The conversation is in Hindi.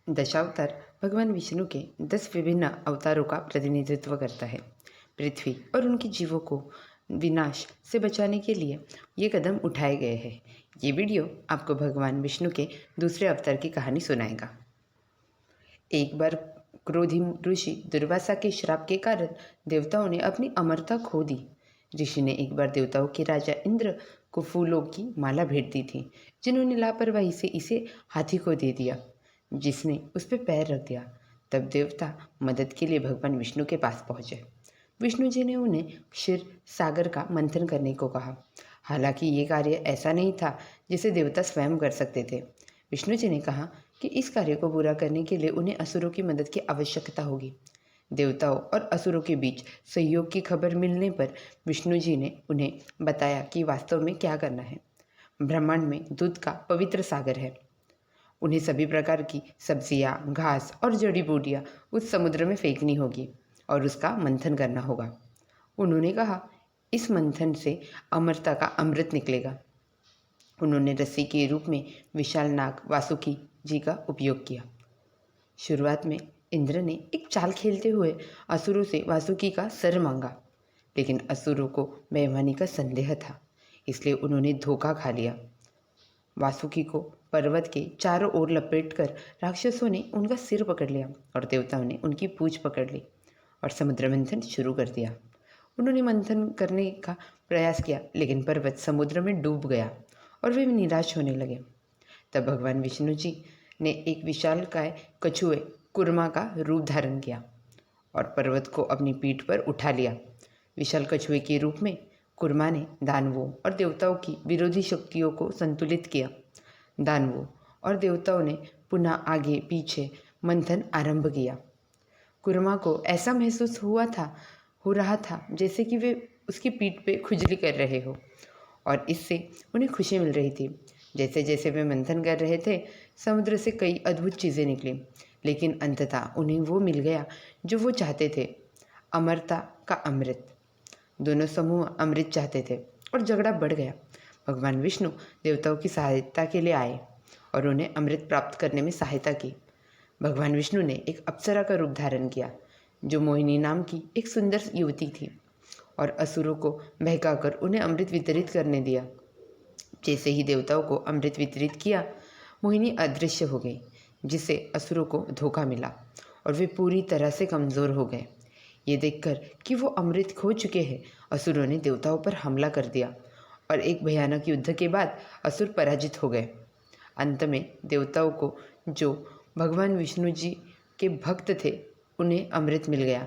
दशावतार भगवान विष्णु के 10 विभिन्न अवतारों का प्रतिनिधित्व करता है। पृथ्वी और उनके जीवों को विनाश से बचाने के लिए ये कदम उठाए गए हैं। ये वीडियो आपको भगवान विष्णु के दूसरे अवतार की कहानी सुनाएगा। एक बार क्रोधी ऋषि दुर्वासा के श्राप के कारण देवताओं ने अपनी अमरता खो दी। ऋषि ने एक बार देवताओं के राजा इंद्र को फूलों की माला भेंट दी थी, जिन्होंने लापरवाही से इसे हाथी को दे दिया, जिसने उस पर पैर रख दिया। तब देवता मदद के लिए भगवान विष्णु के पास पहुंचे। विष्णु जी ने उन्हें क्षीर सागर का मंथन करने को कहा। हालांकि ये कार्य ऐसा नहीं था जिसे देवता स्वयं कर सकते थे। विष्णु जी ने कहा कि इस कार्य को पूरा करने के लिए उन्हें असुरों की मदद की आवश्यकता होगी। देवताओं और असुरों के बीच सहयोग की खबर मिलने पर विष्णु जी ने उन्हें बताया कि वास्तव में क्या करना है। ब्रह्मांड में दूध का पवित्र सागर है। उन्हें सभी प्रकार की सब्जियां, घास और जड़ी बूटियां उस समुद्र में फेंकनी होगी और उसका मंथन करना होगा। उन्होंने कहा, इस मंथन से अमरता का अमृत निकलेगा। उन्होंने रस्सी के रूप में विशाल नाग वासुकी जी का उपयोग किया। शुरुआत में इंद्र ने एक चाल खेलते हुए असुरों से वासुकी का सर मांगा, लेकिन असुरों को बेईमानी का संदेह था, इसलिए उन्होंने धोखा खा लिया। वासुकी को पर्वत के चारों ओर लपेटकर राक्षसों ने उनका सिर पकड़ लिया और देवताओं ने उनकी पूंछ पकड़ ली और समुद्र मंथन शुरू कर दिया। उन्होंने मंथन करने का प्रयास किया, लेकिन पर्वत समुद्र में डूब गया और वे निराश होने लगे। तब भगवान विष्णु जी ने एक विशालकाय कछुए कुर्मा का रूप धारण किया और पर्वत को अपनी पीठ पर उठा लिया। विशाल कछुए के रूप में कुर्मा ने दानवों और देवताओं की विरोधी शक्तियों को संतुलित किया। दानवों और देवताओं ने पुनः आगे पीछे मंथन आरंभ किया। कुर्मा को ऐसा महसूस हो रहा था जैसे कि वे उसकी पीठ पे खुजली कर रहे हो और इससे उन्हें खुशी मिल रही थी। जैसे जैसे वे मंथन कर रहे थे, समुद्र से कई अद्भुत चीज़ें निकली, लेकिन अंततः उन्हें वो मिल गया जो वो चाहते थे, अमरता का अमृत। दोनों समूह अमृत चाहते थे और झगड़ा बढ़ गया। भगवान विष्णु देवताओं की सहायता के लिए आए और उन्हें अमृत प्राप्त करने में सहायता की। भगवान विष्णु ने एक अप्सरा का रूप धारण किया, जो मोहिनी नाम की एक सुंदर युवती थी, और असुरों को बहकाकर उन्हें अमृत वितरित करने दिया। जैसे ही देवताओं को अमृत वितरित किया, मोहिनी अदृश्य हो गई, जिससे असुरों को धोखा मिला और वे पूरी तरह से कमज़ोर हो गए। ये देखकर कि वो अमृत खो चुके हैं, असुरों ने देवताओं पर हमला कर दिया और एक भयानक युद्ध के बाद असुर पराजित हो गए। अंत में देवताओं को, जो भगवान विष्णु जी के भक्त थे, उन्हें अमृत मिल गया